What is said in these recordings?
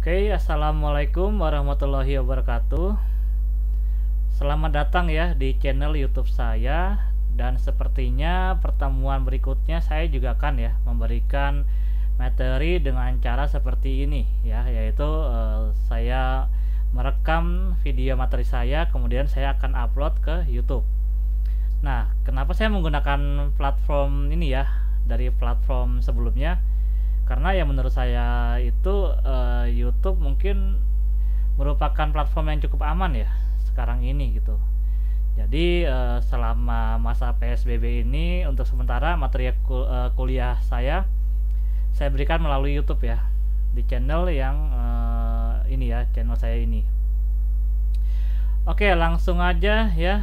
Oke, assalamualaikum warahmatullahi wabarakatuh. Selamat datang ya di channel YouTube saya. Dan sepertinya pertemuan berikutnya saya juga akan ya memberikan materi dengan cara seperti ini ya, yaitu saya merekam video materi saya, kemudian saya akan upload ke YouTube. Nah, kenapa saya menggunakan platform ini ya dari platform sebelumnya? Karena ya menurut saya itu YouTube mungkin merupakan platform yang cukup aman ya sekarang ini gitu. Jadi selama masa PSBB ini untuk sementara materi kuliah saya berikan melalui YouTube ya, di channel yang ini ya, channel saya ini. Oke, langsung aja ya,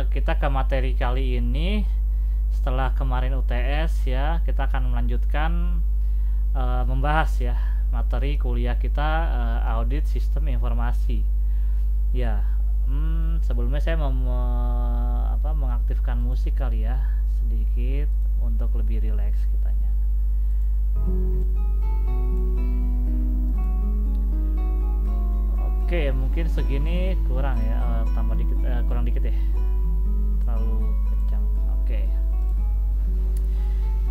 kita ke materi kali ini. Setelah kemarin UTS ya, kita akan melanjutkan membahas ya materi kuliah kita, audit sistem informasi ya. Sebelumnya saya mau mengaktifkan musik kali ya sedikit untuk lebih rileks kitanya. Oke, mungkin segini kurang ya, tambah dikit, kurang dikit ya, terlalu kencang. Oke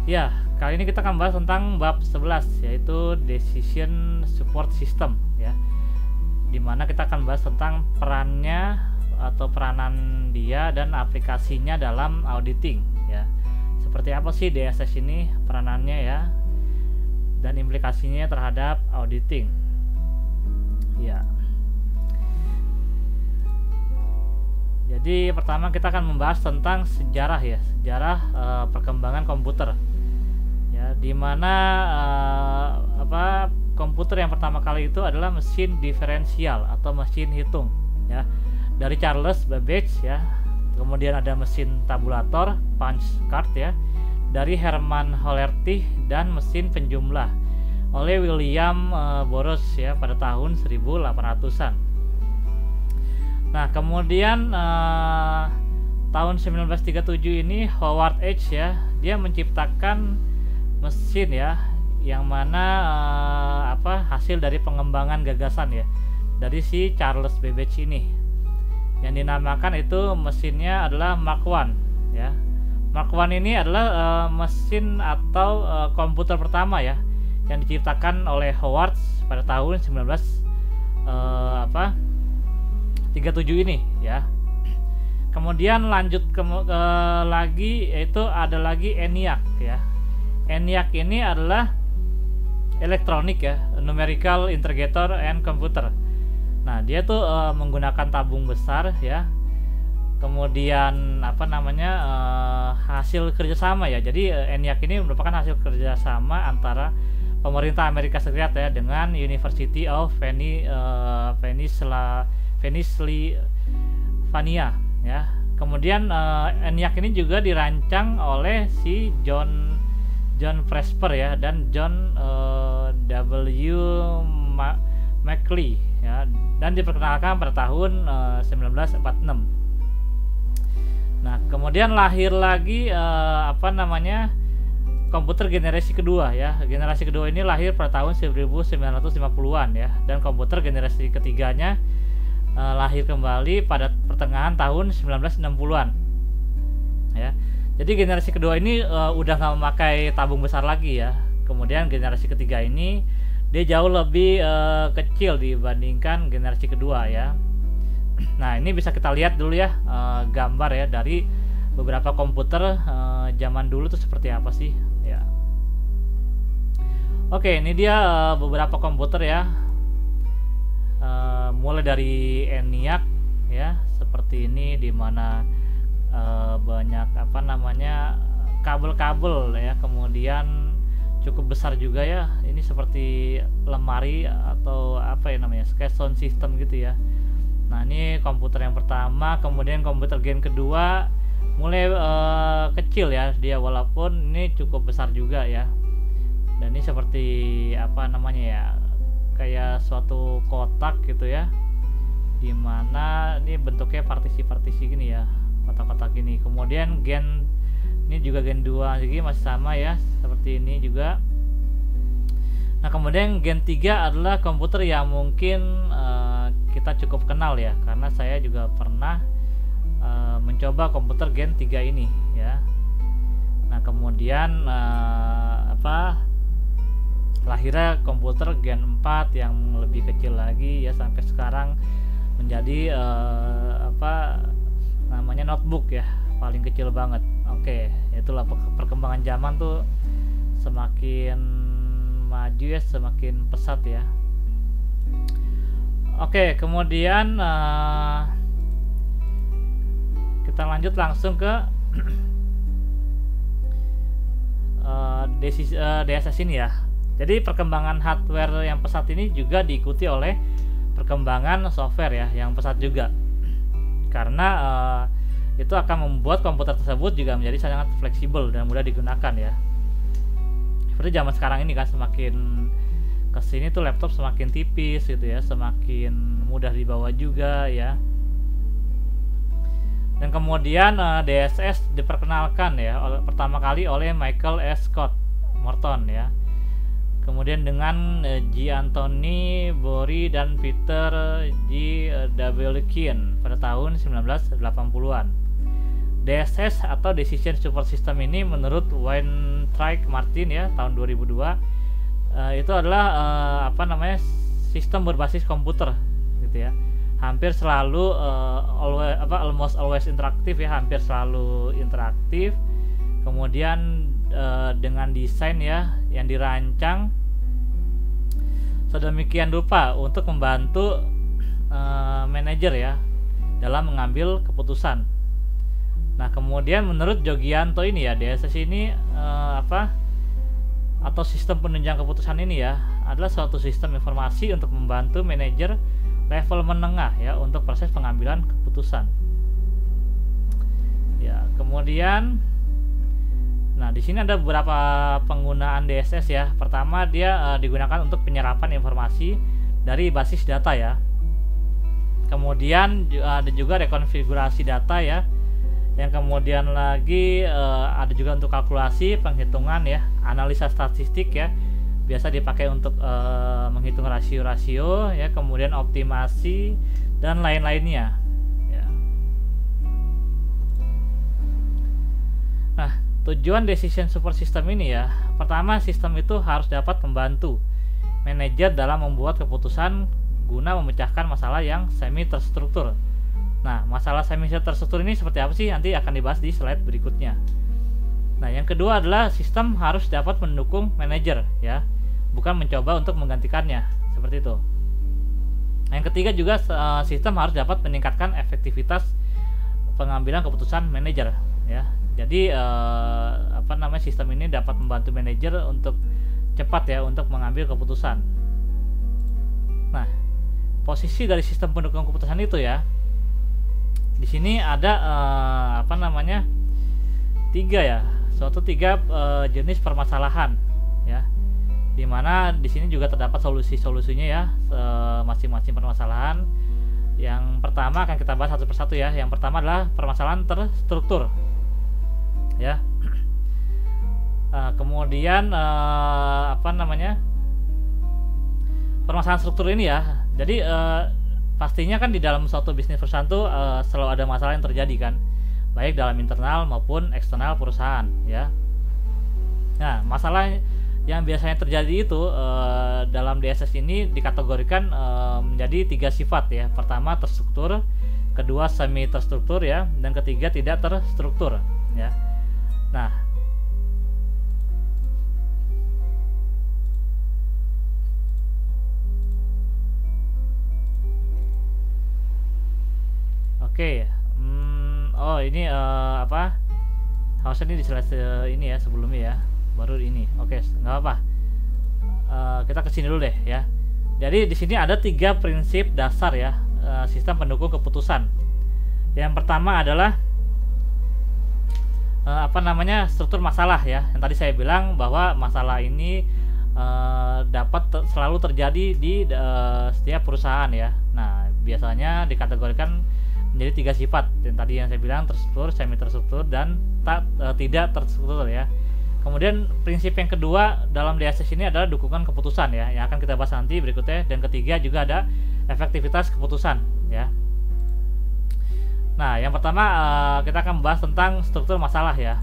ya, kali ini kita akan bahas tentang bab 11, yaitu Decision Support System ya, dimana kita akan bahas tentang perannya atau peranan dia dan aplikasinya dalam auditing ya. Seperti apa sih DSS ini peranannya ya, dan implikasinya terhadap auditing ya. Jadi pertama kita akan membahas tentang sejarah ya, sejarah perkembangan komputer ya, dimana komputer yang pertama kali itu adalah mesin diferensial atau mesin hitung ya, dari Charles Babbage ya. Kemudian ada mesin tabulator, punch card ya, dari Herman Hollerith, dan mesin penjumlah oleh William Burroughs ya pada tahun 1800-an. Nah, kemudian tahun 1937 ini Howard H ya, dia menciptakan mesin ya, yang mana hasil dari pengembangan gagasan ya dari si Charles Babbage ini, yang dinamakan itu mesinnya adalah Mark I ya. Mark I ini adalah mesin atau komputer pertama ya yang diciptakan oleh Howard pada tahun 1937 ini ya. Kemudian lanjut lagi, yaitu ada lagi ENIAC ya. ENIAC ini adalah elektronik ya, numerical integrator and computer. Nah, dia tuh menggunakan tabung besar ya. Kemudian hasil kerjasama ya. Jadi ENIAC ini merupakan hasil kerjasama antara pemerintah Amerika Serikat ya dengan University of Pennsylvania ya. Kemudian ENIAC ini juga dirancang oleh si John Presper ya dan John W. McLeay ya, dan diperkenalkan pada tahun 1946. Nah, kemudian lahir lagi komputer generasi kedua ya. Generasi kedua ini lahir pada tahun 1950-an ya, dan komputer generasi ketiganya lahir kembali pada pertengahan tahun 1960-an ya. Jadi generasi kedua ini udah nggak memakai tabung besar lagi ya. Kemudian generasi ketiga ini dia jauh lebih kecil dibandingkan generasi kedua ya. Nah, ini bisa kita lihat dulu ya, gambar ya dari beberapa komputer zaman dulu tuh seperti apa sih ya. Oke, ini dia beberapa komputer ya, mulai dari ENIAC ya, seperti ini, dimana banyak kabel-kabel ya, kemudian cukup besar juga ya. Ini seperti lemari atau kayak sound system gitu ya. Nah, ini komputer yang pertama. Kemudian komputer gen kedua mulai kecil ya dia, walaupun ini cukup besar juga ya. Dan ini seperti kayak suatu kotak gitu ya, dimana ini bentuknya partisi-partisi gini ya, kotak-kotak gini. Kemudian gen ini juga gen 2 lagi masih sama ya, seperti ini juga. Nah, kemudian Gen 3 adalah komputer yang mungkin kita cukup kenal ya, karena saya juga pernah mencoba komputer Gen 3 ini ya. Nah, kemudian lahirnya komputer Gen 4 yang lebih kecil lagi ya, sampai sekarang menjadi notebook ya, paling kecil banget. Oke, itulah perkembangan zaman tuh semakin maju ya, semakin pesat ya. Oke, kemudian kita lanjut langsung ke DSS ini ya. Jadi perkembangan hardware yang pesat ini juga diikuti oleh perkembangan software ya yang pesat juga, karena itu akan membuat komputer tersebut juga menjadi sangat fleksibel dan mudah digunakan ya. Seperti zaman sekarang ini kan, semakin kesini tuh laptop semakin tipis gitu ya, semakin mudah dibawa juga ya. Dan kemudian DSS diperkenalkan ya pertama kali oleh Michael S. Scott Morton ya. Kemudian dengan G. Anthony Bory dan Peter G. Dawelkian pada tahun 1980-an. DSS atau Decision Support System ini menurut Weintraub Martin ya tahun 2002 itu adalah sistem berbasis komputer gitu ya. Hampir selalu almost always interaktif ya, hampir selalu interaktif. Kemudian dengan desain ya yang dirancang sedemikian rupa untuk membantu manajer ya dalam mengambil keputusan. Nah, kemudian menurut Jogianto ini ya, DSS ini atau sistem penunjang keputusan ini ya adalah suatu sistem informasi untuk membantu manajer level menengah ya untuk proses pengambilan keputusan. Ya, kemudian nah di sini ada beberapa penggunaan DSS ya. Pertama, dia digunakan untuk penyerapan informasi dari basis data ya. Kemudian ada juga rekonfigurasi data ya. Yang kemudian lagi ada juga untuk kalkulasi, penghitungan ya, analisa statistik ya. Biasa dipakai untuk menghitung rasio-rasio ya, kemudian optimasi dan lain-lainnya ya. Nah, tujuan Decision Support System ini ya, pertama, sistem itu harus dapat membantu manajer dalam membuat keputusan guna memecahkan masalah yang semi terstruktur. Nah, masalah semi terstruktur ini seperti apa sih? Nanti akan dibahas di slide berikutnya. Nah, yang kedua adalah sistem harus dapat mendukung manajer ya, bukan mencoba untuk menggantikannya, seperti itu. Yang ketiga juga sistem harus dapat meningkatkan efektivitas pengambilan keputusan manajer ya. Jadi sistem ini dapat membantu manajer untuk cepat ya untuk mengambil keputusan. Nah, posisi dari sistem pendukung keputusan itu ya, di sini ada tiga jenis permasalahan ya, dimana di sini juga terdapat solusinya ya masing-masing permasalahan. Yang pertama akan kita bahas satu persatu ya. Yang pertama adalah permasalahan terstruktur ya. Kemudian permasalahan struktur ini ya, jadi pastinya kan di dalam suatu bisnis perusahaan tuh selalu ada masalah yang terjadi kan, baik dalam internal maupun eksternal perusahaan ya. Nah, masalah yang biasanya terjadi itu dalam DSS ini dikategorikan menjadi 3 sifat ya. Pertama, terstruktur, kedua semi terstruktur ya, dan ketiga tidak terstruktur ya. Nah, oke. Oh, ini harusnya ini di slide ini ya sebelumnya ya, baru ini. Oke, nggak apa-apa. Kita kesini dulu deh ya. Jadi di sini ada 3 prinsip dasar ya sistem pendukung keputusan. Yang pertama adalah struktur masalah ya. Yang tadi saya bilang bahwa masalah ini dapat selalu terjadi di setiap perusahaan ya. Nah, biasanya dikategorikan menjadi 3 sifat yang tadi yang saya bilang, terstruktur, semi terstruktur, dan tidak terstruktur ya. Kemudian prinsip yang kedua dalam DSS ini adalah dukungan keputusan ya, yang akan kita bahas nanti berikutnya. Dan ketiga juga ada efektivitas keputusan ya. Nah, yang pertama kita akan membahas tentang struktur masalah ya.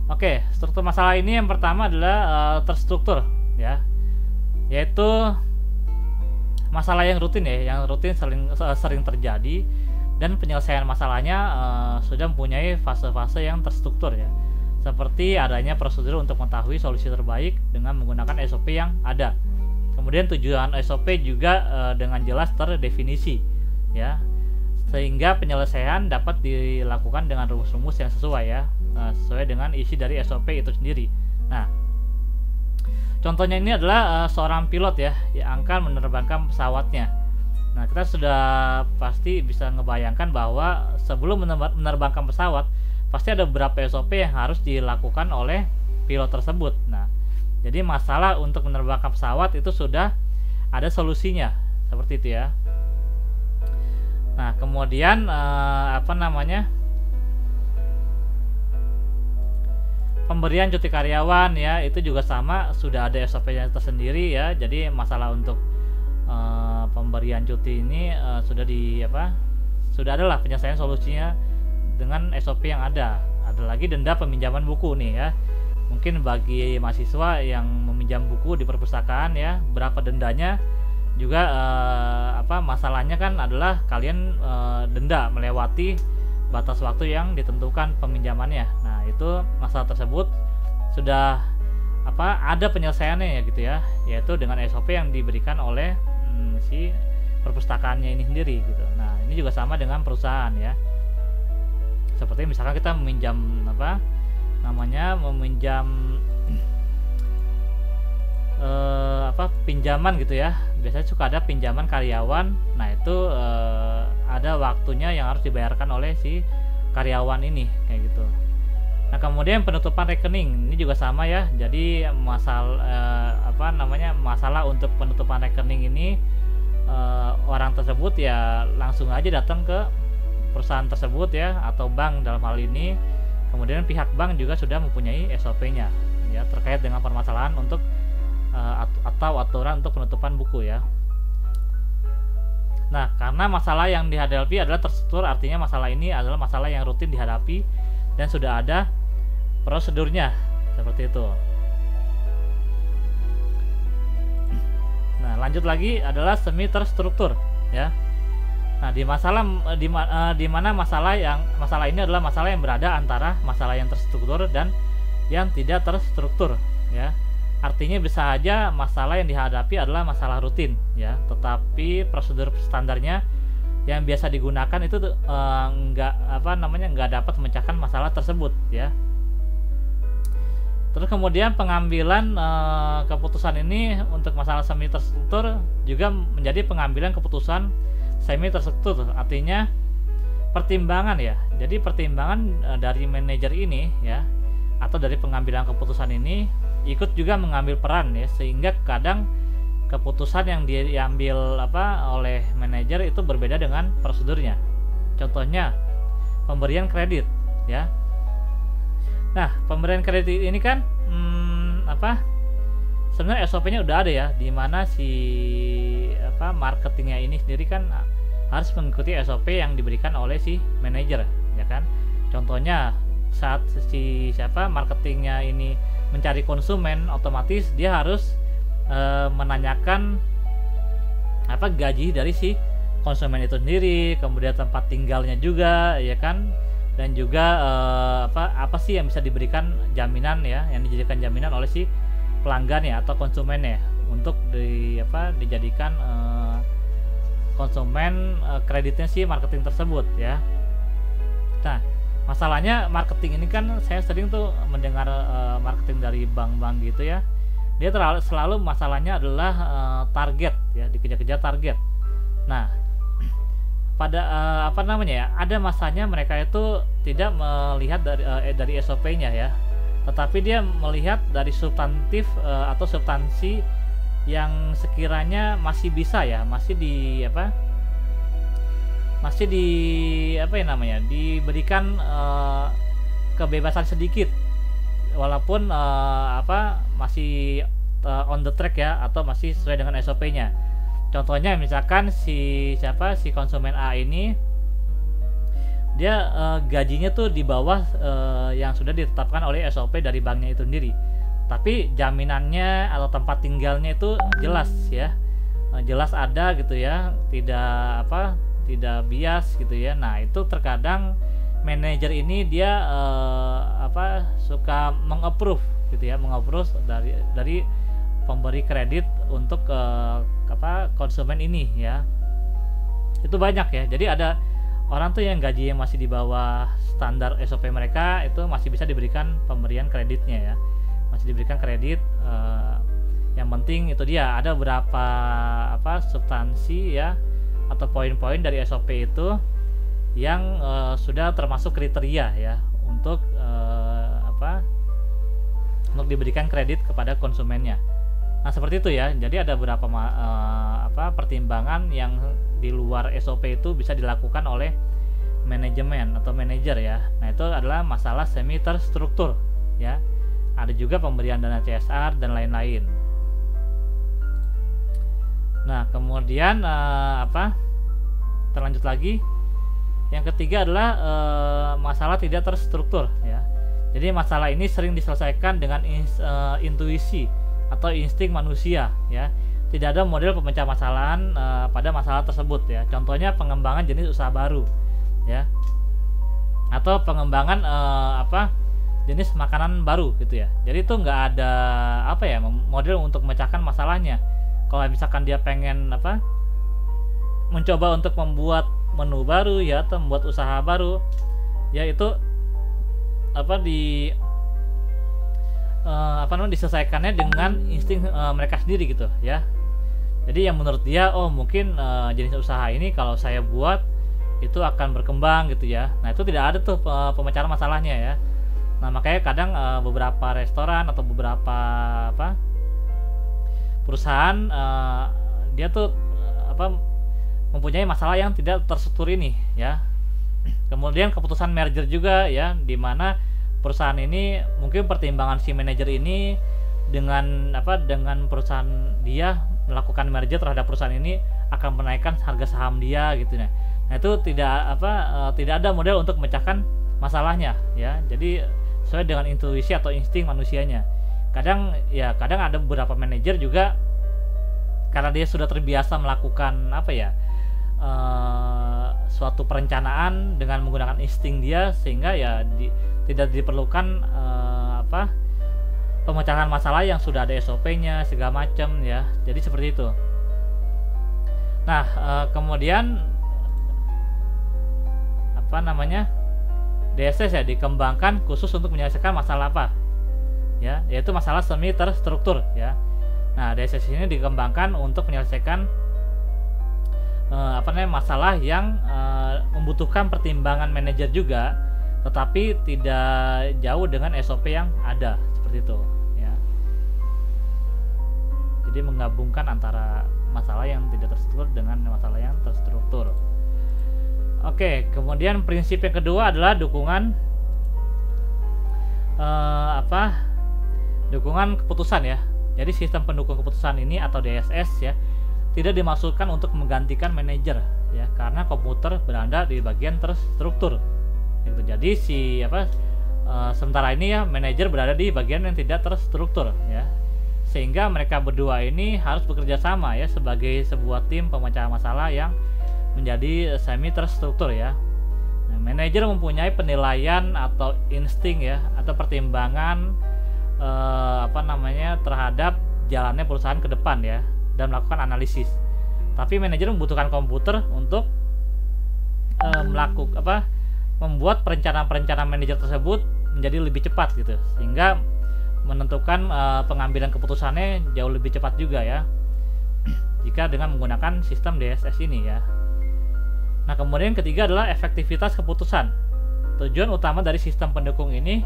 Oke, struktur masalah ini yang pertama adalah terstruktur ya, yaitu masalah yang rutin ya, yang rutin sering terjadi, dan penyelesaian masalahnya sudah mempunyai fase-fase yang terstruktur ya, seperti adanya prosedur untuk mengetahui solusi terbaik dengan menggunakan SOP yang ada. Kemudian tujuan SOP juga dengan jelas terdefinisi ya, sehingga penyelesaian dapat dilakukan dengan rumus-rumus yang sesuai ya, sesuai dengan isi dari SOP itu sendiri. Nah, contohnya ini adalah seorang pilot ya yang akan menerbangkan pesawatnya. Nah, kita sudah pasti bisa ngebayangkan bahwa sebelum menerbangkan pesawat pasti ada beberapa SOP yang harus dilakukan oleh pilot tersebut. Nah, jadi masalah untuk menerbangkan pesawat itu sudah ada solusinya, seperti itu ya. Nah, kemudian pemberian cuti karyawan ya, itu juga sama, sudah ada SOP-nya tersendiri ya. Jadi masalah untuk pemberian cuti ini sudah adalah penyelesaian solusinya dengan SOP yang ada. Ada lagi denda peminjaman buku nih ya. Mungkin bagi mahasiswa yang meminjam buku di perpustakaan ya, berapa dendanya juga masalahnya kan adalah kalian denda melewati batas waktu yang ditentukan peminjamannya. Nah, itu masalah tersebut sudah ada penyelesaiannya ya gitu ya, yaitu dengan SOP yang diberikan oleh si perpustakaannya ini sendiri gitu. Nah, ini juga sama dengan perusahaan ya. Seperti misalkan kita meminjam pinjaman gitu ya. Biasanya suka ada pinjaman karyawan. Nah, itu ada waktunya yang harus dibayarkan oleh si karyawan ini kayak gitu. Nah, kemudian penutupan rekening ini juga sama ya. Jadi masalah untuk penutupan rekening ini orang tersebut ya langsung aja datang ke perusahaan tersebut ya, atau bank dalam hal ini. Kemudian pihak bank juga sudah mempunyai SOP-nya ya terkait dengan permasalahan untuk atau aturan untuk penutupan buku ya. Nah, karena masalah yang dihadapi adalah terstruktur, artinya masalah ini adalah masalah yang rutin dihadapi dan sudah ada prosedurnya seperti itu. Nah, lanjut lagi adalah semi terstruktur ya. Nah, di mana masalah ini adalah masalah yang berada antara masalah yang terstruktur dan yang tidak terstruktur ya. Artinya bisa aja masalah yang dihadapi adalah masalah rutin ya, tetapi prosedur standarnya yang biasa digunakan itu nggak dapat memecahkan masalah tersebut ya. Terus kemudian pengambilan keputusan ini untuk masalah semi terstruktur juga menjadi pengambilan keputusan semi terstruktur, artinya pertimbangan ya. Jadi pertimbangan dari manajer ini ya, atau dari pengambilan keputusan ini ikut juga mengambil peran ya, sehingga kadang keputusan yang diambil oleh manajer itu berbeda dengan prosedurnya. Contohnya pemberian kredit ya. Nah, pemberian kredit ini kan sebenarnya SOP-nya udah ada ya, di mana si marketingnya ini sendiri kan harus mengikuti SOP yang diberikan oleh si manajer ya kan. Contohnya saat marketingnya ini mencari konsumen, otomatis dia harus menanyakan gaji dari si konsumen itu sendiri, kemudian tempat tinggalnya juga ya kan, dan juga apa sih yang bisa diberikan jaminan ya, yang dijadikan jaminan oleh si pelanggan ya atau konsumennya untuk dijadikan konsumen kreditnya si marketing tersebut ya. Nah, masalahnya marketing ini kan saya sering tuh mendengar marketing dari bank-bank gitu ya. Dia selalu masalahnya adalah target ya, dikejar-kejar target. Nah, pada ada masanya mereka itu tidak melihat dari SOP-nya ya, tetapi dia melihat dari substantif atau substansi yang sekiranya masih bisa ya, diberikan kebebasan sedikit walaupun masih on the track ya, atau masih sesuai dengan SOP-nya. Contohnya misalkan si konsumen A ini dia gajinya tuh di bawah yang sudah ditetapkan oleh SOP dari banknya itu sendiri, tapi jaminannya atau tempat tinggalnya itu jelas ya, jelas ada gitu ya, tidak bias gitu ya. Nah itu terkadang manajer ini dia suka mengapprove gitu ya, mengapprove dari pemberi kredit untuk konsumen ini ya. Itu banyak ya. Jadi ada orang tuh yang gaji yang masih di bawah standar SOP mereka, itu masih bisa diberikan pemberian kreditnya ya, masih diberikan kredit. Yang penting itu dia ada beberapa substansi ya atau poin-poin dari SOP itu yang sudah termasuk kriteria ya untuk untuk diberikan kredit kepada konsumennya. Nah seperti itu ya. Jadi ada beberapa pertimbangan yang di luar SOP itu bisa dilakukan oleh manajemen atau manajer ya. Nah itu adalah masalah semi terstruktur ya. Ada juga pemberian dana CSR dan lain-lain. Nah kemudian terlanjut lagi. Yang ketiga adalah masalah tidak terstruktur ya. Jadi masalah ini sering diselesaikan dengan intuisi atau insting manusia ya. Tidak ada model pemecah masalahan pada masalah tersebut ya. Contohnya pengembangan jenis usaha baru ya, atau pengembangan jenis makanan baru gitu ya. Jadi itu nggak ada model untuk memecahkan masalahnya. Kalau misalkan dia pengen mencoba untuk membuat menu baru ya, atau membuat usaha baru ya, itu diselesaikannya dengan insting mereka sendiri gitu ya. Jadi yang menurut dia mungkin jenis usaha ini kalau saya buat itu akan berkembang gitu ya. Nah itu tidak ada tuh pemecahan masalahnya ya. Nah makanya kadang beberapa restoran atau beberapa perusahaan dia tuh mempunyai masalah yang tidak terstruktur ini ya. Kemudian keputusan merger juga ya, di mana perusahaan ini mungkin pertimbangan si manajer ini dengan perusahaan dia melakukan merger terhadap perusahaan ini akan menaikkan harga saham dia gitu. Nah itu tidak ada model untuk memecahkan masalahnya ya. Jadi sesuai dengan intuisi atau insting manusianya. Kadang ada beberapa manajer juga karena dia sudah terbiasa melakukan suatu perencanaan dengan menggunakan insting dia, sehingga ya tidak diperlukan pemecahan masalah yang sudah ada SOP-nya segala macam ya. Jadi seperti itu. Nah kemudian DSS ya dikembangkan khusus untuk menyelesaikan masalah ya, yaitu masalah semi terstruktur ya. Nah DSS ini dikembangkan untuk menyelesaikan masalah yang membutuhkan pertimbangan manajer juga, tetapi tidak jauh dengan SOP yang ada, seperti itu ya. Jadi menggabungkan antara masalah yang tidak terstruktur dengan masalah yang terstruktur. Oke, kemudian prinsip yang kedua adalah dukungan dukungan keputusan ya. Jadi sistem pendukung keputusan ini atau DSS ya tidak dimaksudkan untuk menggantikan manajer ya, karena komputer berada di bagian terstruktur gitu. Jadi sementara ini ya manajer berada di bagian yang tidak terstruktur ya, sehingga mereka berdua ini harus bekerja sama ya sebagai sebuah tim pemecah masalah yang menjadi semi terstruktur ya. Nah, manajer mempunyai penilaian atau insting ya, atau pertimbangan terhadap jalannya perusahaan ke depan ya, dan melakukan analisis. Tapi manajer membutuhkan komputer untuk membuat perencanaan manajer tersebut menjadi lebih cepat gitu, sehingga menentukan pengambilan keputusannya jauh lebih cepat juga ya jika dengan menggunakan sistem DSS ini ya. Nah kemudian ketiga adalah efektivitas keputusan. Tujuan utama dari sistem pendukung ini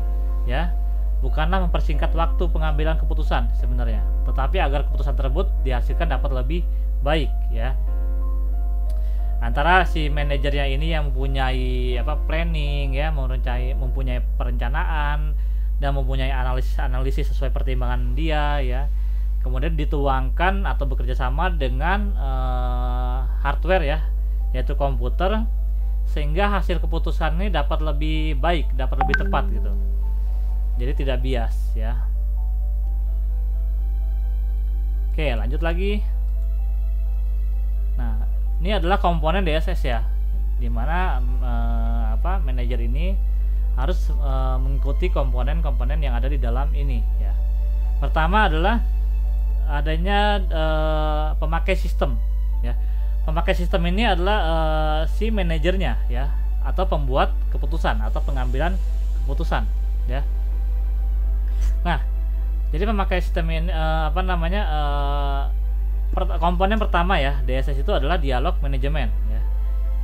ya bukanlah mempersingkat waktu pengambilan keputusan sebenarnya, tetapi agar keputusan tersebut dihasilkan dapat lebih baik ya. Antara si manajernya ini yang mempunyai planning ya, mempunyai perencanaan dan mempunyai analisis sesuai pertimbangan dia ya. Kemudian dituangkan atau bekerja sama dengan hardware ya, yaitu komputer, sehingga hasil keputusan ini dapat lebih baik, dapat lebih tepat gitu. Jadi tidak bias ya. Oke, lanjut lagi. Nah, ini adalah komponen DSS ya, dimana manajer ini harus mengikuti komponen-komponen yang ada di dalam ini ya. Pertama adalah adanya pemakai sistem ya. Pemakai sistem ini adalah si manajernya ya, atau pembuat keputusan atau pengambilan keputusan ya. Nah, jadi pemakai sistem ini komponen pertama ya DSS itu adalah dialog manajemen ya.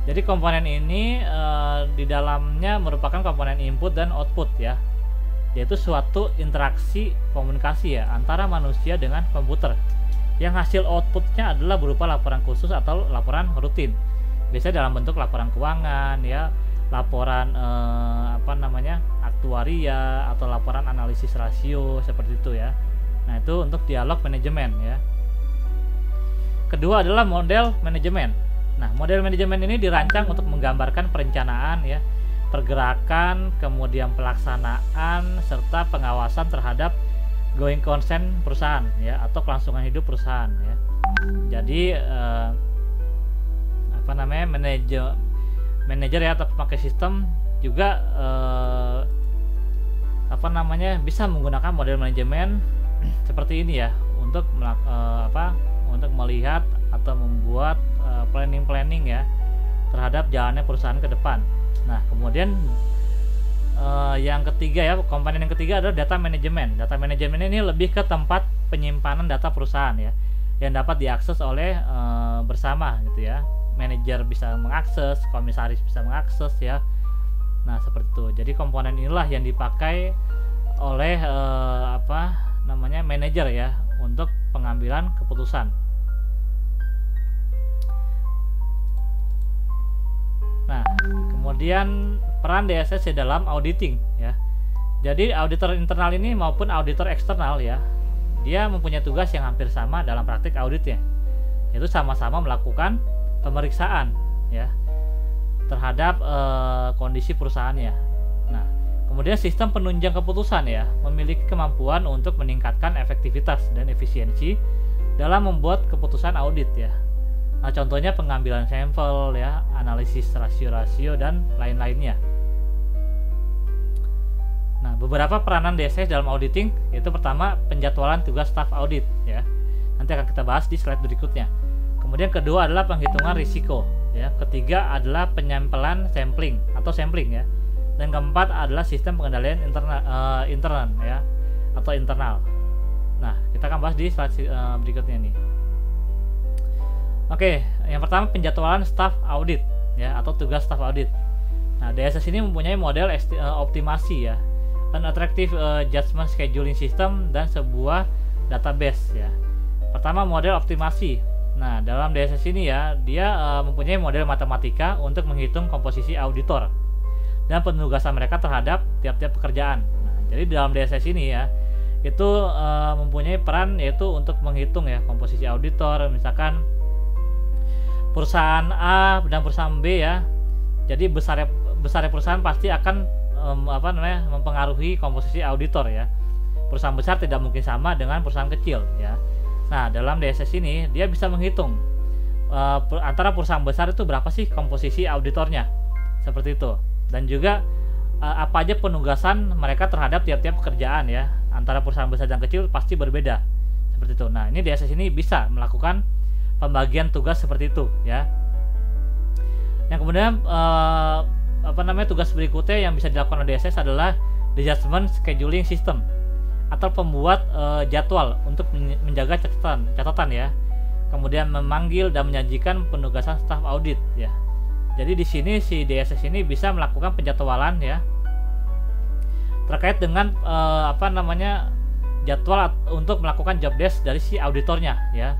Jadi komponen ini di dalamnya merupakan komponen input dan output ya, yaitu suatu interaksi komunikasi ya antara manusia dengan komputer, yang hasil outputnya adalah berupa laporan khusus atau laporan rutin, biasanya dalam bentuk laporan keuangan ya, laporan aktuaria, atau laporan analisis rasio seperti itu ya. Nah, itu untuk dialog manajemen ya. Kedua adalah model manajemen. Nah, model manajemen ini dirancang untuk menggambarkan perencanaan ya, pergerakan, kemudian pelaksanaan serta pengawasan terhadap going concern perusahaan ya, atau kelangsungan hidup perusahaan ya. Jadi manajer ya atau pemakai sistem juga bisa menggunakan model manajemen seperti ini ya, untuk untuk melihat atau membuat planning ya terhadap jalannya perusahaan ke depan. Nah, kemudian yang ketiga ya, komponen yang ketiga adalah data manajemen. Data manajemen ini lebih ke tempat penyimpanan data perusahaan ya, yang dapat diakses oleh bersama gitu ya. Manajer bisa mengakses, komisaris bisa mengakses ya. Nah, seperti itu. Jadi komponen inilah yang dipakai oleh manajer ya untuk pengambilan keputusan. Nah, kemudian peran DSS di dalam auditing ya. Jadi auditor internal ini maupun auditor eksternal ya, dia mempunyai tugas yang hampir sama dalam praktik auditnya, yaitu sama-sama melakukan pemeriksaan ya terhadap kondisi perusahaannya. Nah, kemudian sistem penunjang keputusan ya memiliki kemampuan untuk meningkatkan efektivitas dan efisiensi dalam membuat keputusan audit ya. Nah, contohnya pengambilan sampel ya, analisis rasio-rasio dan lain-lainnya. Nah, beberapa peranan DSS dalam auditing yaitu pertama penjadwalan tugas staf audit ya. Nanti akan kita bahas di slide berikutnya. Kemudian kedua adalah penghitungan risiko ya. Ketiga adalah penyampelan sampling ya. Dan keempat adalah sistem pengendalian internal ya, atau internal. Nah, kita akan bahas di slide berikutnya nih. Oke, yang pertama penjadwalan staf audit ya, atau tugas staf audit. Nah, DSS ini mempunyai model optimasi ya, an attractive judgment scheduling system, dan sebuah database ya. Pertama, model optimasi. Nah, dalam DSS ini ya, dia mempunyai model matematika untuk menghitung komposisi auditor dan penugasan mereka terhadap tiap-tiap pekerjaan. Nah, jadi dalam DSS ini ya, itu mempunyai peran yaitu untuk menghitung ya komposisi auditor, misalkan perusahaan A dan perusahaan B ya. Jadi besarnya perusahaan pasti akan mempengaruhi komposisi auditor ya. Perusahaan besar tidak mungkin sama dengan perusahaan kecil ya. Nah, dalam DSS ini dia bisa menghitung antara perusahaan besar itu berapa sih komposisi auditornya, seperti itu. Dan juga apa aja penugasan mereka terhadap tiap-tiap pekerjaan ya. Antara perusahaan besar dan kecil pasti berbeda, seperti itu. Nah, ini DSS ini bisa melakukan pembagian tugas seperti itu ya. Yang kemudian tugas berikutnya yang bisa dilakukan oleh DSS adalah judgment scheduling system, atau pembuat jadwal untuk menjaga catatan ya. Kemudian memanggil dan menyajikan penugasan staf audit ya. Jadi di sini si DSS ini bisa melakukan penjadwalan ya terkait dengan jadwal untuk melakukan job desk dari si auditornya ya.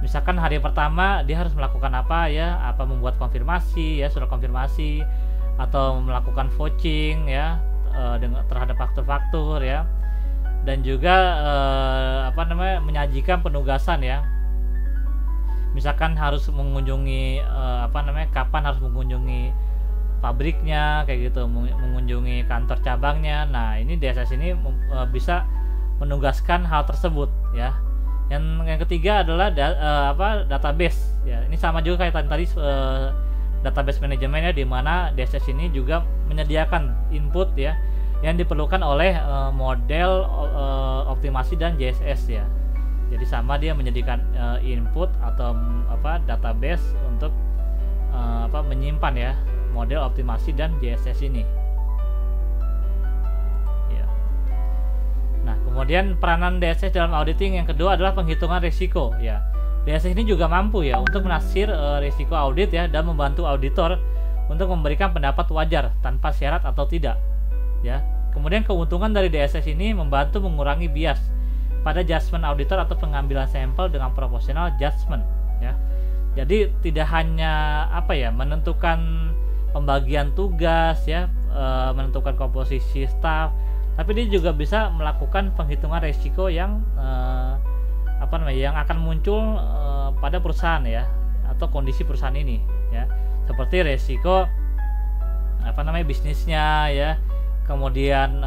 Misalkan hari pertama dia harus melakukan apa ya, membuat konfirmasi ya, surat konfirmasi, atau melakukan vouching ya, terhadap faktur-faktur ya, dan juga menyajikan penugasan ya. Misalkan harus mengunjungi kapan harus mengunjungi pabriknya kayak gitu, mengunjungi kantor cabangnya. Nah, ini DSS ini bisa menugaskan hal tersebut ya. Yang ketiga adalah database ya. Ini sama juga kayak tadi database manajemen ya, di mana DSS ini juga menyediakan input ya yang diperlukan oleh model optimasi dan JSS ya. Jadi sama, dia menyediakan input atau database untuk menyimpan ya model optimasi dan JSS ini. Ya. Nah, kemudian peranan DSS dalam auditing yang kedua adalah penghitungan risiko ya. DSS ini juga mampu ya untuk menaksir risiko audit ya, dan membantu auditor untuk memberikan pendapat wajar tanpa syarat atau tidak ya. Kemudian keuntungan dari DSS ini membantu mengurangi bias pada judgement auditor atau pengambilan sampel dengan proportional judgment ya. Jadi tidak hanya menentukan pembagian tugas ya, menentukan komposisi staff, tapi dia juga bisa melakukan penghitungan risiko yang yang akan muncul pada perusahaan ya, atau kondisi perusahaan ini ya, seperti risiko bisnisnya ya, kemudian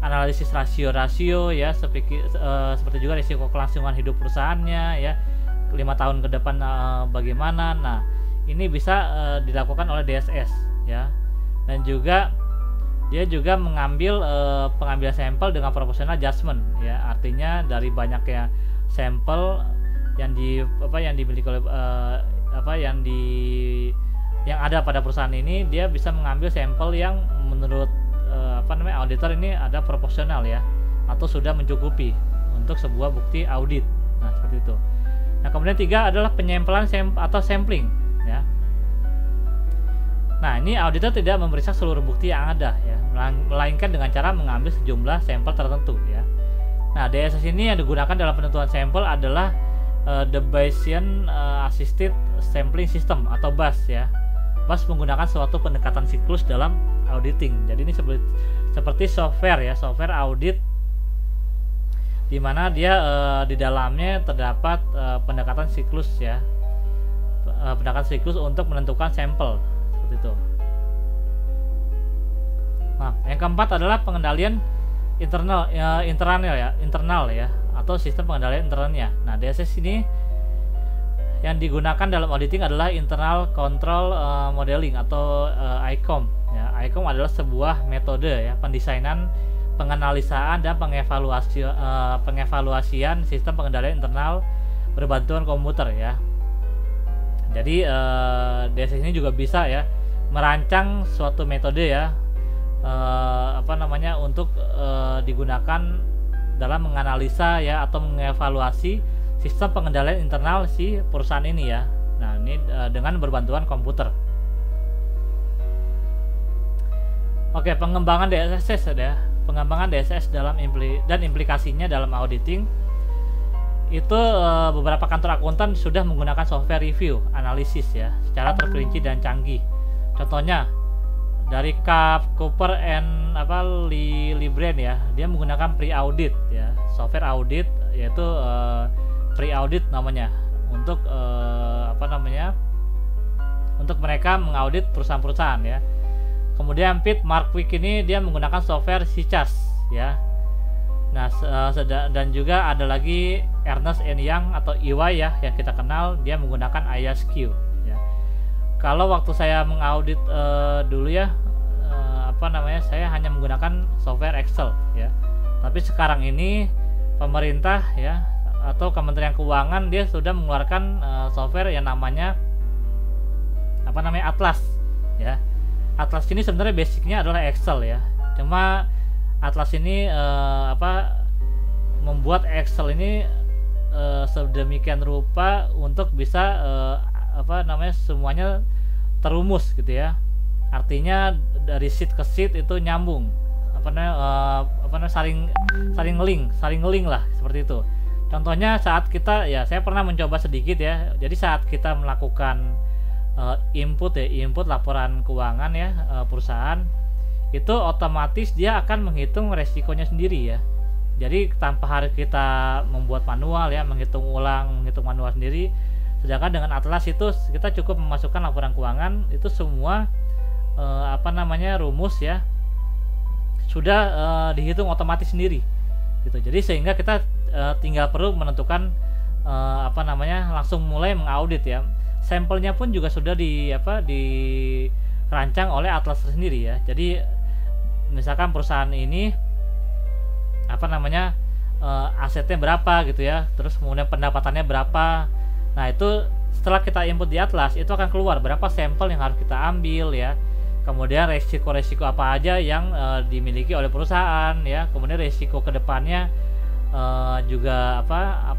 analisis rasio ya, seperti juga risiko kelangsungan hidup perusahaannya ya, 5 tahun ke depan bagaimana. Nah, ini bisa dilakukan oleh DSS ya, dan juga dia juga mengambil pengambilan sampel dengan proportional judgment ya. Artinya dari banyaknya sampel yang dimiliki oleh yang ada pada perusahaan ini, dia bisa mengambil sampel yang menurut auditor ini ada proporsional ya, atau sudah mencukupi untuk sebuah bukti audit. Nah, seperti itu. Nah, kemudian 3 adalah penyempelan atau sampling ya. Nah, ini auditor tidak memeriksa seluruh bukti yang ada ya, melainkan dengan cara mengambil sejumlah sampel tertentu ya. Nah, DSS ini yang digunakan dalam penentuan sampel adalah the Bayesian Assisted Sampling System atau BAS ya. BAS menggunakan suatu pendekatan siklus dalam auditing. Jadi ini seperti software ya, software audit, di mana dia di dalamnya terdapat pendekatan siklus ya, pendekatan siklus untuk menentukan sampel seperti itu. Nah, yang keempat adalah pengendalian internal ya, atau sistem pengendalian internalnya. Nah, DSS ini yang digunakan dalam auditing adalah internal control modeling atau ICOM ya. ICOM adalah sebuah metode ya pendesainan, penganalisaan dan pengevaluasian sistem pengendalian internal berbantuan komputer ya. Jadi DSS ini juga bisa ya merancang suatu metode ya untuk digunakan dalam menganalisa ya atau mengevaluasi sistem pengendalian internal si perusahaan ini ya. Nah, ini dengan berbantuan komputer. Oke, pengembangan DSS ya. Pengembangan DSS dalam implikasinya dalam auditing itu beberapa kantor akuntan sudah menggunakan software review analisis ya secara terperinci dan canggih. Contohnya dari Cooper and Lybrand ya, dia menggunakan pre-audit ya, software audit, yaitu pre-audit namanya, untuk untuk mereka mengaudit perusahaan-perusahaan ya. Kemudian Pitt Markwick ini dia menggunakan software CCAS ya. Nah, dan juga ada lagi Ernst & Young atau EY ya, yang kita kenal, dia menggunakan ISQ ya. Kalau waktu saya mengaudit dulu ya, saya hanya menggunakan software Excel ya. Tapi sekarang ini pemerintah ya atau Kementerian Keuangan dia sudah mengeluarkan software yang namanya Atlas ya. Atlas ini sebenarnya basicnya adalah Excel ya. Cuma Atlas ini membuat Excel ini sedemikian rupa untuk bisa semuanya terumus gitu ya. Artinya dari sheet ke sheet itu nyambung, saling ngeling lah seperti itu. Contohnya saat kita ya, saya pernah mencoba sedikit ya. Jadi saat kita melakukan input laporan keuangan ya perusahaan, itu otomatis dia akan menghitung resikonya sendiri ya. Jadi tanpa harus kita membuat manual ya, menghitung manual sendiri. Sedangkan dengan Atlas itu kita cukup memasukkan laporan keuangan, itu semua rumus ya sudah dihitung otomatis sendiri gitu. Jadi sehingga kita tinggal perlu menentukan langsung mulai mengaudit ya. Sampelnya pun juga sudah dirancang oleh Atlas sendiri ya. Jadi misalkan perusahaan ini asetnya berapa gitu ya, terus kemudian pendapatannya berapa. Nah itu setelah kita input di Atlas itu akan keluar berapa sampel yang harus kita ambil ya, kemudian resiko-resiko apa aja yang dimiliki oleh perusahaan ya, kemudian resiko kedepannya juga apa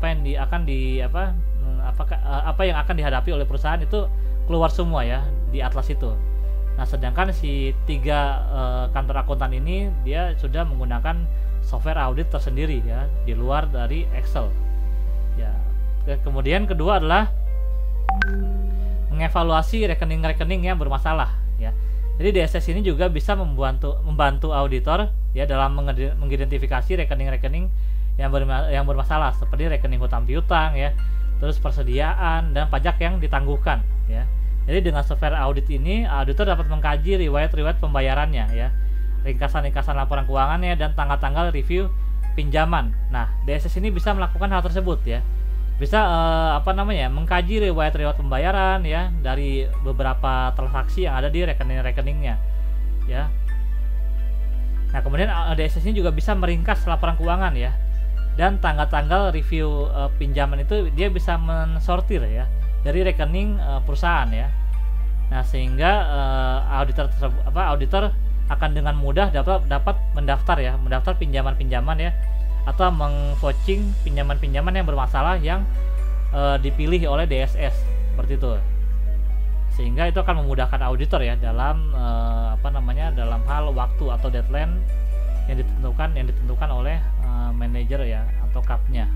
yang akan dihadapi oleh perusahaan itu keluar semua ya di Atlas itu. Nah sedangkan si 3 kantor akuntan ini dia sudah menggunakan software audit tersendiri ya di luar dari Excel ya. Kemudian kedua adalah mengevaluasi rekening-rekening yang bermasalah ya. Jadi DSS ini juga bisa membantu auditor ya dalam mengidentifikasi rekening-rekening yang bermasalah seperti rekening hutang piutang ya, terus persediaan dan pajak yang ditangguhkan ya. Jadi dengan software audit ini auditor dapat mengkaji riwayat pembayarannya ya, ringkasan laporan keuangannya dan tanggal-tanggal review pinjaman. Nah, DSS ini bisa melakukan hal tersebut ya. Bisa mengkaji riwayat pembayaran ya dari beberapa transaksi yang ada di rekening-rekeningnya ya. Nah, kemudian DSS ini juga bisa meringkas laporan keuangan ya. Dan tanggal-tanggal review pinjaman itu dia bisa mensortir ya dari rekening perusahaan ya. Nah, sehingga auditor akan dengan mudah dapat mendaftar pinjaman-pinjaman ya, atau meng-vouching pinjaman-pinjaman yang bermasalah yang dipilih oleh DSS seperti itu. Sehingga itu akan memudahkan auditor ya dalam dalam hal waktu atau deadline yang ditentukan oleh manajer ya atau kapnya.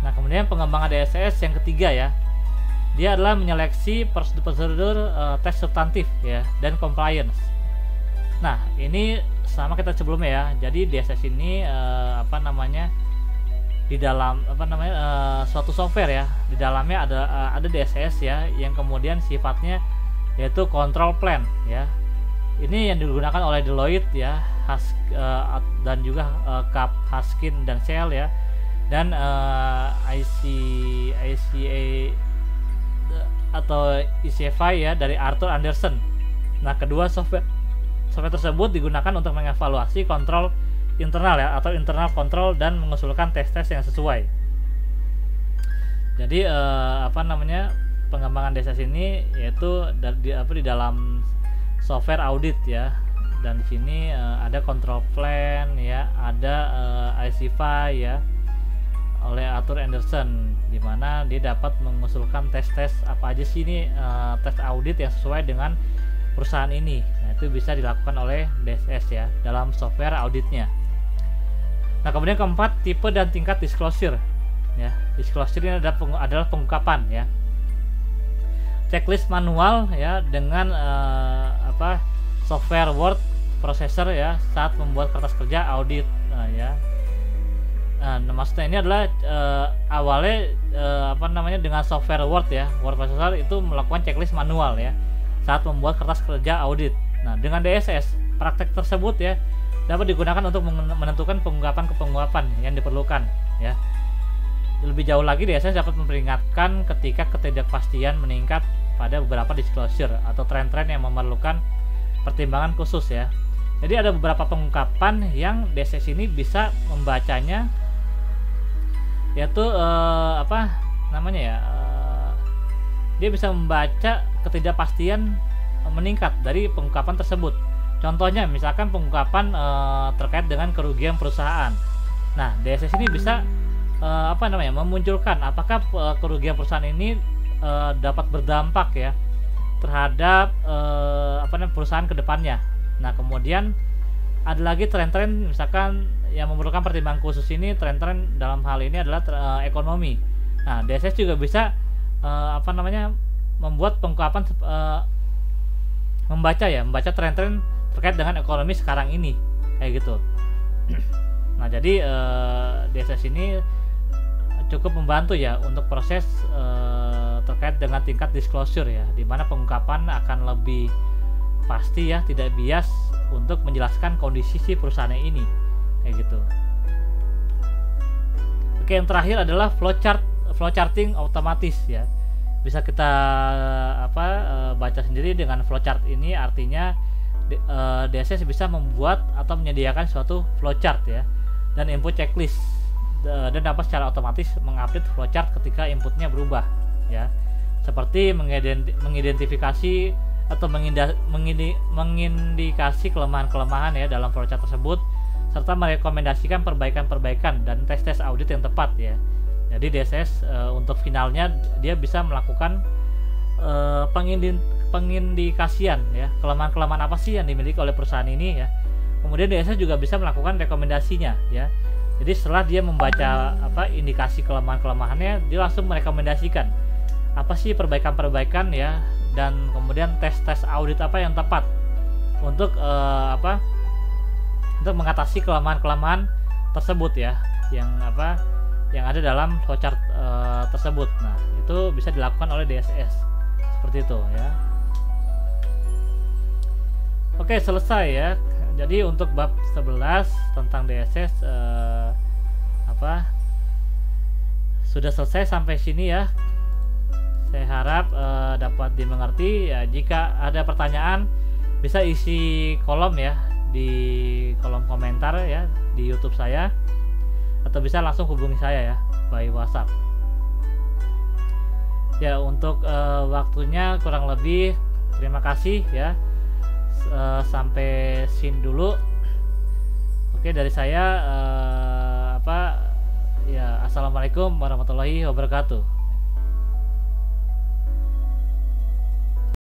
Nah, kemudian pengembangan DSS yang ketiga ya, dia adalah menyeleksi prosedur tes substantif ya dan compliance. Nah, ini sama kita sebelumnya ya. Jadi DSS ini di dalam suatu software ya, di dalamnya ada DSS ya yang kemudian sifatnya yaitu control plan ya. Ini yang digunakan oleh Deloitte ya, dan juga KAP, Haskin dan Shell ya, dan ICA atau ICFI ya dari Arthur Andersen. Nah, kedua software tersebut digunakan untuk mengevaluasi kontrol internal ya atau internal control dan mengusulkan tes-tes yang sesuai. Jadi pengembangan DSS ini yaitu di dalam software audit ya. Dan di sini ada control plan ya, ada ICFI ya oleh Arthur Andersen, di mana dia dapat mengusulkan tes-tes apa aja sih ini tes audit yang sesuai dengan perusahaan ini. Nah, itu bisa dilakukan oleh DSS ya dalam software auditnya. Nah, kemudian keempat, tipe dan tingkat disclosure ya. Disclosure ini adalah pengungkapan ya. Checklist manual ya dengan software word processor ya saat membuat kertas kerja audit ya. Nah, maksudnya ini adalah awalnya dengan software Word ya, word processor itu melakukan checklist manual ya saat membuat kertas kerja audit. Nah, dengan DSS praktek tersebut ya dapat digunakan untuk menentukan pengungkapan yang diperlukan ya. Lebih jauh lagi, DSS dapat memperingatkan ketika ketidakpastian meningkat pada beberapa disclosure atau tren-tren yang memerlukan pertimbangan khusus ya. Jadi ada beberapa pengungkapan yang DSS ini bisa membacanya, yaitu dia bisa membaca ketidakpastian meningkat dari pengungkapan tersebut. Contohnya misalkan pengungkapan terkait dengan kerugian perusahaan. Nah, DSS ini bisa memunculkan apakah kerugian perusahaan ini dapat berdampak ya terhadap perusahaan kedepannya. Nah, kemudian ada lagi tren-tren misalkan yang memerlukan pertimbangan khusus. Ini tren-tren dalam hal ini adalah ekonomi. Nah, DSS juga bisa membuat pengungkapan membaca tren-tren terkait dengan ekonomi sekarang ini kayak gitu. Nah, jadi DSS ini cukup membantu ya untuk proses terkait dengan tingkat disclosure ya, di mana pengungkapan akan lebih pasti ya, tidak bias untuk menjelaskan kondisi si perusahaan ini kayak gitu. Oke, yang terakhir adalah flowcharting otomatis ya. Bisa kita baca sendiri dengan flowchart ini, artinya DSS bisa membuat atau menyediakan suatu flowchart ya, dan input checklist, dan dapat secara otomatis mengupdate flowchart ketika inputnya berubah ya, seperti mengidentifikasi atau mengindikasi kelemahan-kelemahan ya dalam flowchart tersebut, serta merekomendasikan perbaikan-perbaikan dan tes-tes audit yang tepat ya. Jadi DSS untuk finalnya dia bisa melakukan pengindikasian ya, kelemahan-kelemahan apa sih yang dimiliki oleh perusahaan ini ya. Kemudian DSS juga bisa melakukan rekomendasinya ya. Jadi setelah dia membaca indikasi kelemahan-kelemahannya, dia langsung merekomendasikan apa sih perbaikan-perbaikan ya, dan kemudian tes-tes audit apa yang tepat untuk untuk mengatasi kelemahan-kelemahan tersebut ya, yang ada dalam flowchart tersebut. Nah, itu bisa dilakukan oleh DSS seperti itu ya. Oke, selesai ya. Jadi untuk bab 11 tentang DSS sudah selesai sampai sini ya. Saya harap dapat dimengerti ya. Jika ada pertanyaan bisa isi kolom ya, di kolom komentar ya di YouTube saya, atau bisa langsung hubungi saya ya by WhatsApp. Ya, untuk waktunya kurang lebih terima kasih ya. Sampai sini dulu. Oke, dari saya assalamualaikum warahmatullahi wabarakatuh.